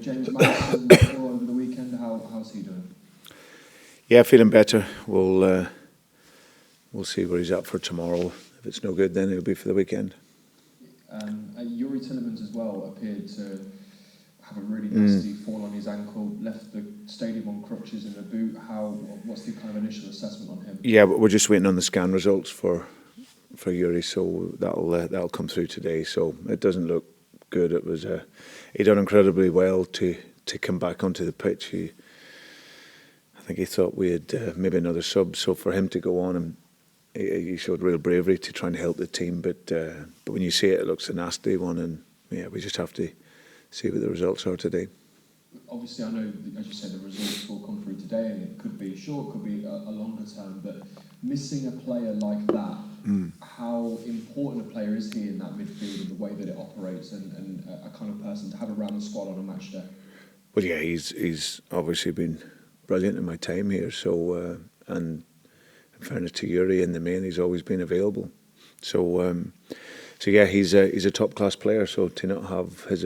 James Madison over the weekend. How's he doing? Yeah, feeling better. We'll see where he's at for tomorrow. If it's no good, then it'll be for the weekend. Yuri Tillemans as well appeared to have a really nasty fall on his ankle, left the stadium on crutches in a boot. What's the kind of initial assessment on him? Yeah, but we're just waiting on the scan results for Yuri, so that'll come through today. So it doesn't look good. It was he done incredibly well to come back onto the pitch. I think he thought we had maybe another sub, so for him to go on, and he showed real bravery to try and help the team. But when you see it, it looks a nasty one, and yeah, we just have to see what the results are today. Obviously, I know, as you said, the results will come through today, and it could be short, could be a longer term. But missing a player like that, how important a player is he in that midfield and the way that it operates, and a kind of person to have around the squad on a match day? Well, yeah, he's obviously been brilliant in my time here. So, and in fairness to Yuri, in the main, he's always been available. So yeah, he's a top class player. So to not have his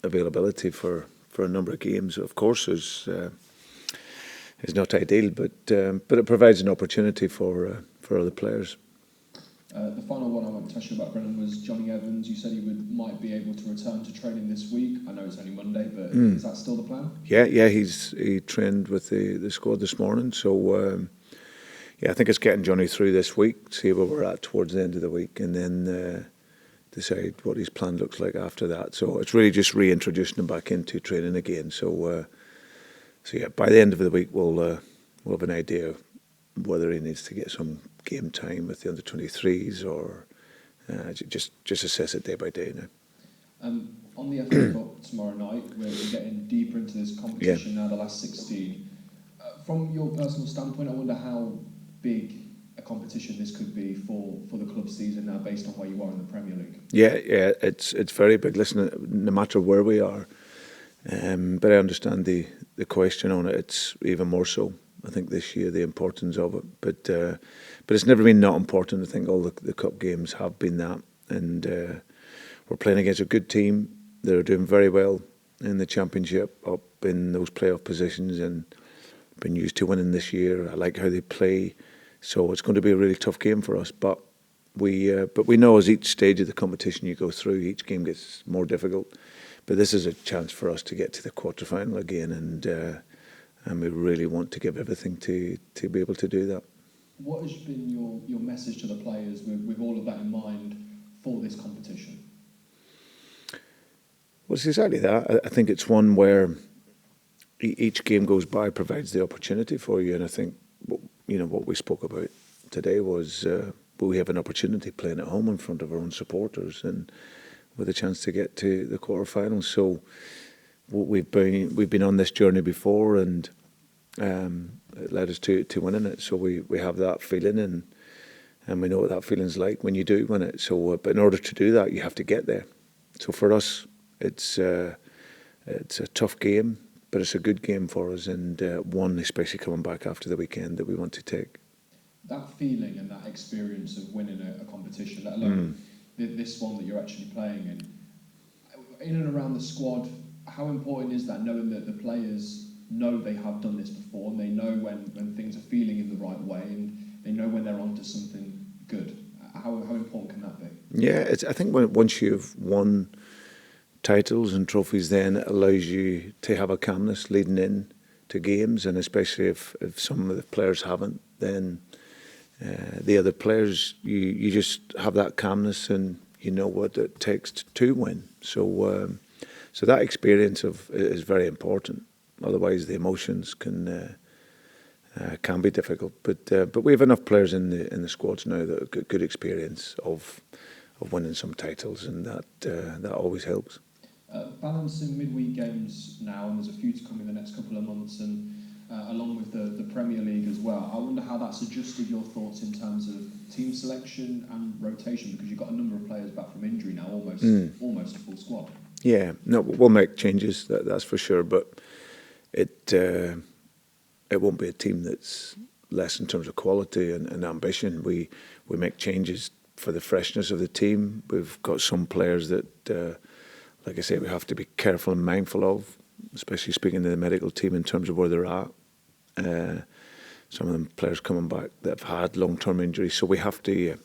availability for a number of games, of course, is not ideal. But it provides an opportunity for other players. The final one I want to touch you about, Brennan, was Johnny Evans. You said he might be able to return to training this week. I know it's only Monday, but is that still the plan? Yeah, he trained with the squad this morning. So yeah, I think it's getting Johnny through this week, see where we're at towards the end of the week, and then decide what his plan looks like after that. So it's really just reintroducing him back into training again. So yeah, by the end of the week we'll have an idea of whether he needs to get some game time with the under-23s or just assess it day by day now. On the FA Cup tomorrow night, we're getting deeper into this competition now, the last 16. From your personal standpoint, I wonder how big a competition this could be for the club season now, based on where you are in the Premier League. Yeah, it's very big. Listen, no matter where we are, but I understand the question on it. It's even more so, I think, this year, the importance of it. But it's never been not important. I think all the cup games have been that, and we're playing against a good team. They're doing very well in the Championship, up in those playoff positions, and been used to winning this year. I like how they play, so it's going to be a really tough game for us. But we know as each stage of the competition you go through, each game gets more difficult. But this is a chance for us to get to the quarter-final again, and we really want to give everything to be able to do that. What has been your message to the players with all of that in mind for this competition? Well, it's exactly that. I think it's one where each game goes by provides the opportunity for you, and I think what we spoke about today was we have an opportunity playing at home in front of our own supporters and with a chance to get to the quarterfinals. So we've been on this journey before, and it led us to winning it. So we have that feeling, and we know what that feeling's like when you do win it. So, but in order to do that, you have to get there. So for us, it's a tough game, but it's a good game for us, and one especially coming back after the weekend that we want to take. That feeling and that experience of winning a competition, let alone this one that you're actually playing in and around the squad, how important is that, knowing that the players know they have done this before, and they know when things are feeling in the right way, and they know when they're onto something good? How important can that be? Yeah, I think once you've won titles and trophies, then it allows you to have a calmness leading in to games, and especially if some of the players haven't, then the other players, you just have that calmness, and you know what it takes to win. So that experience is very important. Otherwise, the emotions can be difficult. But we have enough players in the squads now that have got good experience of winning some titles, and that always helps. Balancing midweek games now, and there's a few to come in the next couple of months, and along with the Premier League as well. I wonder how that's adjusted your thoughts in terms of team selection and rotation, because you've got a number of players back from injury now, almost a full squad. Yeah, no, we'll make changes, that's for sure, but it won't be a team that's less in terms of quality and ambition. We make changes for the freshness of the team. We've got some players that, like I say, we have to be careful and mindful of. especially speaking to the medical team in terms of where they're at. Some of them players coming back that have had long-term injuries, so we have to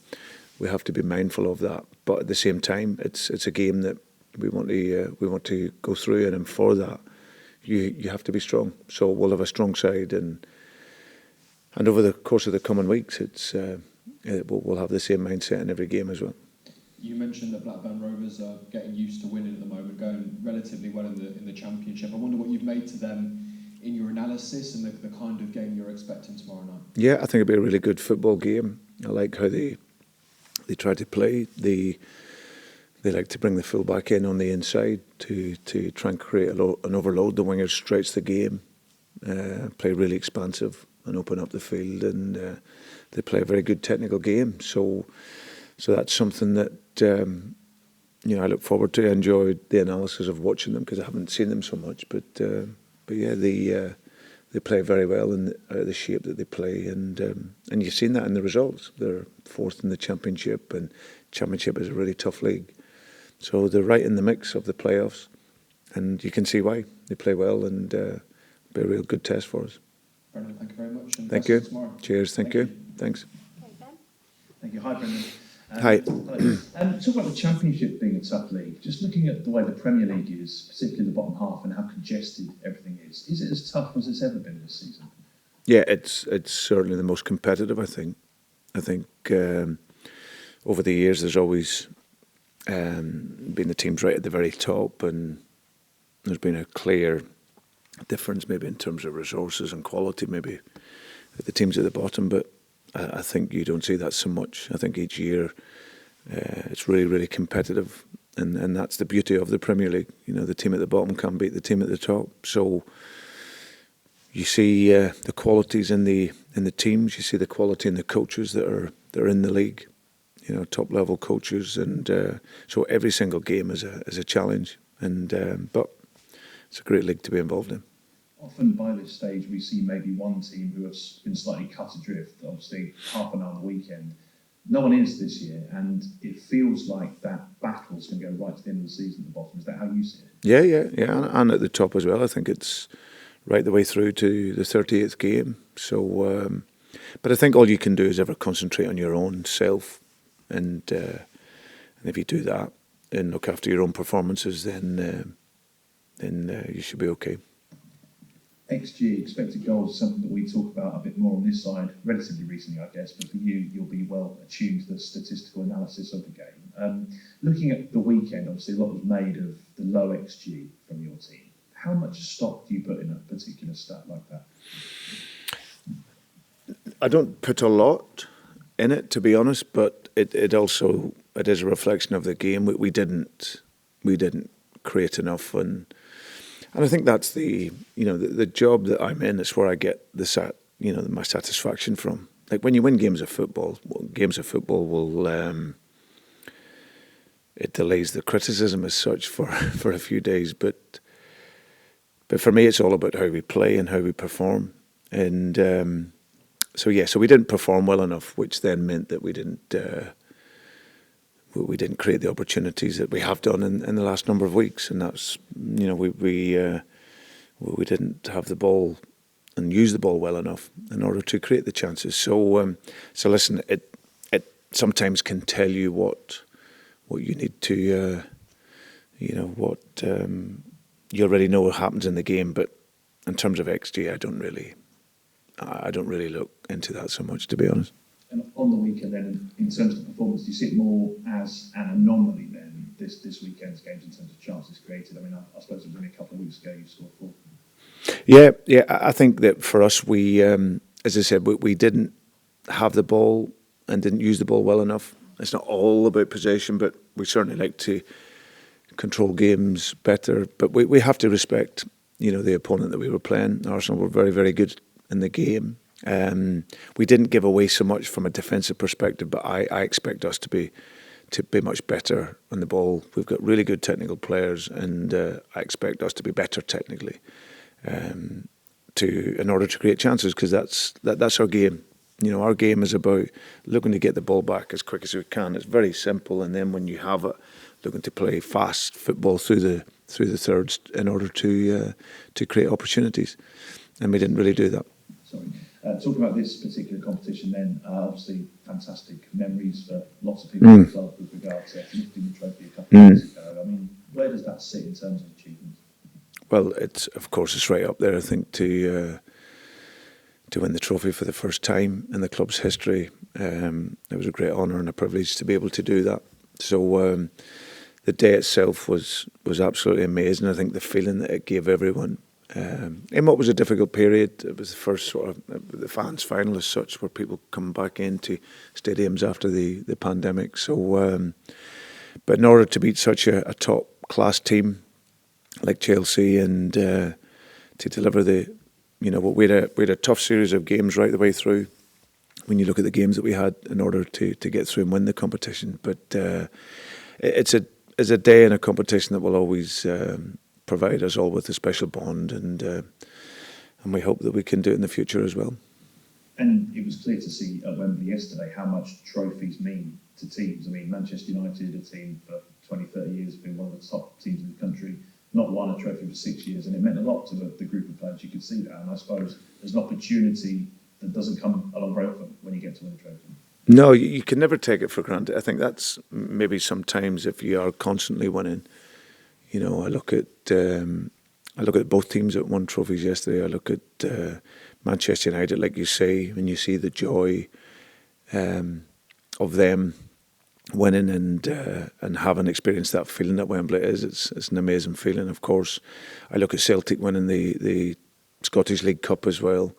be mindful of that. But at the same time, it's a game that we want to go through, and for that, you have to be strong. So we'll have a strong side, and over the course of the coming weeks, we'll have the same mindset in every game as well. You mentioned that Blackburn Rovers are getting used to winning at the moment, going relatively well in the Championship. I wonder what you've made to them in your analysis and the kind of game you're expecting tomorrow night. Yeah, I think it'll be a really good football game. I like how they try to play. They like to bring the full-back in on the inside to try and create an overload. The wingers stretch the game, play really expansive and open up the field, and they play a very good technical game. So that's something that I look forward to. I enjoyed the analysis of watching them because I haven't seen them so much. But yeah, they play very well in the shape that they play, and you've seen that in the results. They're fourth in the Championship, and Championship is a really tough league. So they're right in the mix of the playoffs, and you can see why. They play well, and be a real good test for us. Brendan, thank you very much. And thank you. Tomorrow. Cheers. Thank you. Thanks. Thank you. Hi, Brendan. Hi. Talk about the Championship being a tough league. Just looking at the way the Premier League is, particularly the bottom half, and how congested everything is it as tough as it's ever been this season? Yeah, it's certainly the most competitive, I think. I think over the years there's always been the teams right at the very top, and there's been a clear difference maybe in terms of resources and quality maybe at the teams at the bottom, but I think you don't see that so much. I think each year it's really, really competitive, and that's the beauty of the Premier League. You know, the team at the bottom can beat the team at the top. So you see the qualities in the teams. You see the quality in the coaches that are in the league. You know, top level coaches, and so every single game is a challenge. And but it's a great league to be involved in. Often by this stage we see maybe one team who has been slightly cut adrift, obviously half an hour on the weekend. No one is this year, and it feels like that battle's going to go right to the end of the season at the bottom. Is that how you see it? Yeah, and at the top as well. I think it's right the way through to the 38th game. So, but I think all you can do is ever concentrate on your own self, and if you do that and look after your own performances, then you should be okay. XG, expected goals, is something that we talk about a bit more on this side relatively recently, I guess, but for you, you'll be well attuned to the statistical analysis of the game. Looking at the weekend, obviously a lot was made of the low XG from your team. How much stock do you put in a particular stat like that? I don't put a lot in it, to be honest, but it is a reflection of the game. We didn't create enough, and I think that's the job that I'm in. It's where I get my satisfaction from. Like when you win games of football will it delays the criticism as such for a few days, but for me it's all about how we play and how we perform. And so we didn't perform well enough, which then meant that we didn't create the opportunities that we have done in the last number of weeks, and that's we didn't have the ball and use the ball well enough in order to create the chances. So listen, it sometimes can tell you what you need to you already know what happens in the game, but in terms of XG, I don't really look into that so much, to be honest. And on the weekend then, in terms of performance, do you see it more as an anomaly then, this weekend's games in terms of chances created? I mean, I suppose it was only a couple of weeks ago you scored 4. Yeah, I think that for us, we, as I said, we didn't have the ball and didn't use the ball well enough. It's not all about possession, but we certainly like to control games better. But we have to respect, the opponent that we were playing. Arsenal were very, very good in the game. We didn't give away so much from a defensive perspective, but I expect us to be much better on the ball. We've got really good technical players, and I expect us to be better technically in order to create chances, because that's our game. Our game is about looking to get the ball back as quick as we can. It's very simple, and then when you have it, looking to play fast football through through the thirds in order to create opportunities, and we didn't really do that. Sorry. Talking about this particular competition then, obviously fantastic memories for lots of people in the club with regard to lifting the trophy a couple of years ago. I mean, where does that sit in terms of achievements? Well, of course it's right up there. I think to win the trophy for the first time in the club's history, it was a great honour and a privilege to be able to do that. So the day itself was absolutely amazing. I think the feeling that it gave everyone. In what was a difficult period, it was the first sort of the fans' final as such, where people come back into stadiums after the pandemic. So, but in order to beat such a top class team like Chelsea and to deliver we had a tough series of games right the way through. When you look at the games that we had in order to get through and win the competition, but it's a day in a competition that will always provide us all with a special bond, and we hope that we can do it in the future as well. And it was clear to see at Wembley yesterday how much trophies mean to teams. I mean, Manchester United, a team for 20, 30 years, have been one of the top teams in the country, not won a trophy for 6 years, and it meant a lot to the group of players. You could see that, and I suppose there's an opportunity that doesn't come along very often when you get to win a trophy. No, you can never take it for granted. I think that's maybe sometimes if you are constantly winning. I look at both teams that won trophies yesterday. I look at Manchester United, like you say, when you see the joy of them winning and having experienced that feeling at Wembley it's an amazing feeling. Of course, I look at Celtic winning the Scottish League Cup as well.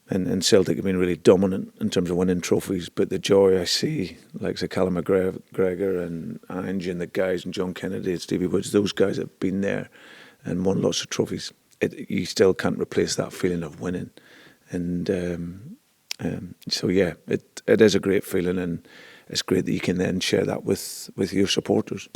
And Celtic have been really dominant in terms of winning trophies, but the joy I see, like Callum McGregor and Ange and the guys and John Kennedy and Stevie Woods, those guys have been there and won lots of trophies. You still can't replace that feeling of winning, and so yeah, it is a great feeling, and it's great that you can then share that with your supporters.